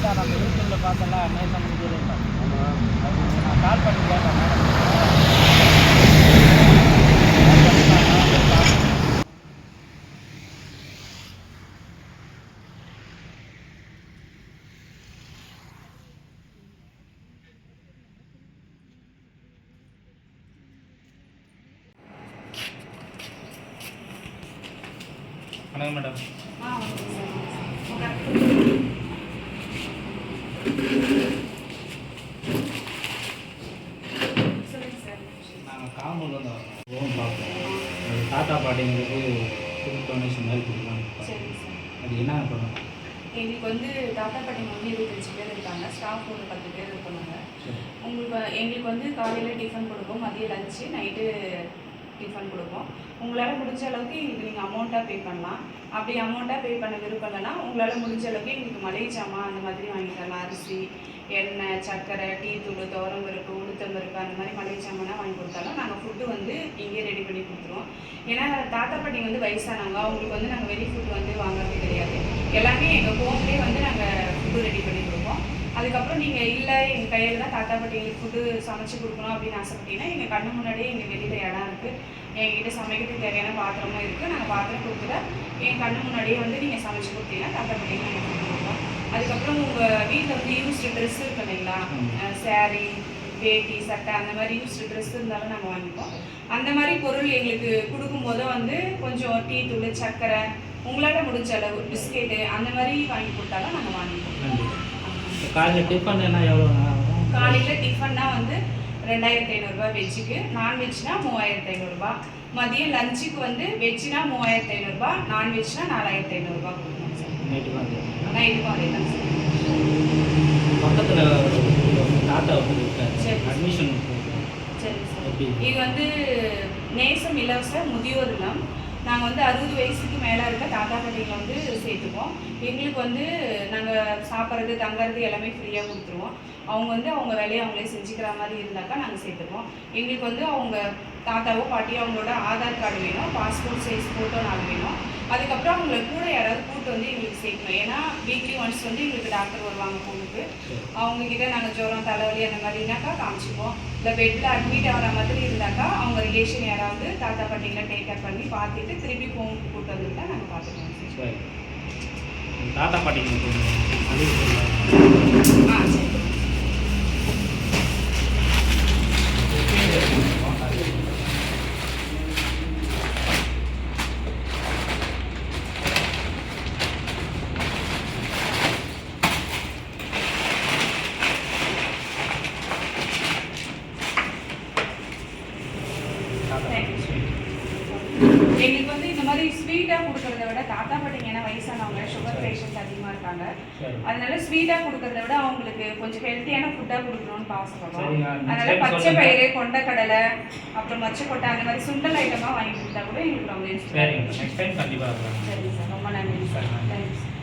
Sir நம்ம யூடியூப்பில் பார்த்தலாம் நேசம் முடியல நான் கால் பண்ணி கேட்டேன் மேடம். வணக்கம் மேடம். நாங்கள் காம்பவுண்ட் வந்து ஓம் பார்ப்போம். தாத்தா பாட்டிங்களுக்கு ஃபுட் டொனேஷன் மாதிரி கொடுக்கலாம். அது என்ன பண்ணணும்? எங்களுக்கு வந்து தாத்தா பாட்டிங்க வந்து 25 பேர் இருக்காங்க. ஸ்டாஃப் ஒரு 10 பேர் இருக்காங்க. எங்களுக்கு வந்து காலையில் டிஃபன் கொடுப்போம், மதியம் லஞ்சு, நைட்டு டிஃபன் கொடுப்போம். உங்களால் முடிஞ்ச அளவுக்கு எங்களுக்கு நீங்கள் அமௌண்ட்டாக பே பண்ணலாம். அப்படி அமௌண்ட்டாக பே பண்ண விருப்பம் இல்லைன்னா உங்களால் முடிஞ்ச அளவுக்கு எங்களுக்கு மளிகை சாமான் அந்த மாதிரி வாங்கி தரலாம். அரிசி, எண்ணெய், சர்க்கரை, டீ தூள், துவரம்பருப்பு, உளுத்தம்பருப்பு அந்த மாதிரி மளிகை சாமானாக வாங்கி கொடுத்தாலும் நாங்கள் ஃபுட்டு வந்து இங்கேயே ரெடி பண்ணி கொடுத்துருவோம். ஏன்னா தாத்தா பாட்டி வந்து வயசானவங்க, அவங்களுக்கு வந்து நாங்கள் வெளி ஃபுட்டு வந்து வாங்குறது கிடையாது. எல்லாமே எங்கள் ஹோம்லேயே வந்து நாங்கள் ஃபுட்டு ரெடி பண்ணி கொடுப்போம். அதுக்கப்புறம் நீங்கள் இல்லை எங்கள் கையில் தான் தாத்தா பாட்டி எங்களுக்கு ஃபுட்டு சமைச்சு கொடுக்கணும் அப்படின்னு ஆசைப்பட்டீங்கன்னா எங்கள் கண்ணு முன்னாடியே எங்கள் வெளியில் இடம் இருக்குது. எங்ககிட்ட சமைக்கிறதுக்கு தேவையான பாத்திரமும் இருக்குது. நாங்கள் பாத்திரம் கொடுத்துட்டா என் கண்ணு முன்னாடியே வந்து நீங்கள் சமைச்சு கொடுத்தீங்கன்னா தாத்தா பாட்டிக்கு நாங்கள் ஃபுட்டு கொடுப்போம். அதுக்கப்புறம் உங்கள் வீட்டில் வந்து யூஸ்டு ட்ரெஸ் இருக்கு இல்லைங்களா, சாரீ, வேட்டி, சட்டை அந்த மாதிரி யூஸ்டு ட்ரெஸ் இருந்தாலும் நாங்கள் வாங்கிப்போம். அந்த மாதிரி பொருள் எங்களுக்கு கொடுக்கும்போது வந்து கொஞ்சம் டீ தூள், சர்க்கரை, உங்களால் முடிஞ்ச அளவு பிஸ்கெட்டு அந்த மாதிரி வாங்கி கொடுத்தாலும் நாங்கள் வாங்கிப்போம். காலையில் டிஃபன் என்ன எவ்வளோ? காலையில் டிஃபன்னா வந்து 2500 வெஜ்ஜுக்கு, நான்வெஜ்னா 3500. மதியம் லஞ்சுக்கு வந்து வெஜ்ஜுனா 3500, நான்வெஜ்னா 4500 கொடுக்கணும் சார். நைட்டுக்கும் அதே தான் சார். பக்கத்தில் தாத்தா வந்து அட்மிஷன். சரி சார். இது வந்து நேசம் இலவச முதியோர் இல்லம். நாங்கள் வந்து 60 வயசுக்கு மேலே இருக்க தாத்தா பாட்டிகளை வந்து சேர்த்துப்போம். எங்களுக்கு வந்து நாங்கள் சாப்பிட்றது, தங்குறது எல்லாமே ஃப்ரீயாக கொடுத்துருவோம். அவங்க வந்து அவங்க வேலையை அவங்களே செஞ்சுக்கிற மாதிரி இருந்தாக்கா நாங்கள் சேர்த்துப்போம். எங்களுக்கு வந்து அவங்க தாத்தாவோ பாட்டியோ அவங்களோட ஆதார் கார்டு வேணும், பாஸ்போர்ட் சைஸ் ஃபோட்டோ 4 வேணும். அதுக்கப்புறம் அவங்கள கூட யாராவது கூப்பிட்டு வந்து எங்களுக்கு சேர்க்கணும். ஏன்னா வீக்லி ஒன்ஸ் வந்து எங்களுக்கு டாக்டர் வருவாங்க பொண்ணுக்கு. அவங்கக்கிட்ட நாங்கள் ஜுரம், தலைவலி அந்த மாதிரினாக்கா காமிச்சிப்போம். இல்லை பெட்டில் அட்மிட் ஆகிற மாதிரி இருந்தாக்கா அவங்க ரிலேஷன் யாராவது தாத்தா பாட்டிங்களை டேக் கேர் பண்ணி பார்த்துட்டு திருப்பி ஹோமுக்கு கூப்பிட்டு வந்துட்டா நாங்கள் பார்த்துக்குவோம் சார். தாத்தா பாட்டிங்களுக்கு சரி. எங்களுக்கு வந்து இந்த மாதிரி ஸ்வீட்டாக கொடுக்கறத விட தாத்தா பாட்டிங்க ஏன்னா வயசானவங்க, சுகர் பேஷண்ட் அதிகமாக இருக்காங்க. அதனால ஸ்வீட்டாக கொடுக்கறத விட அவங்களுக்கு கொஞ்சம் ஹெல்த்தியான ஃபுட்டாக கொடுக்கணும்னு ஆசைப்படுறோம். அதனால பச்சை பயிறு, கொண்டக்கடலை, அப்புறம் மொச்சக்கொட்டை அந்த மாதிரி சுண்டல் ஐட்டமாக வாங்கி கொடுத்தா கூட எங்களுக்கு ரொம்ப யூஸ்ஃபுல்லாக. நெக்ஸ்ட் டைம் கண்டிப்பாக. சரி சார், ரொம்ப நன்றி சார். Thank you sir.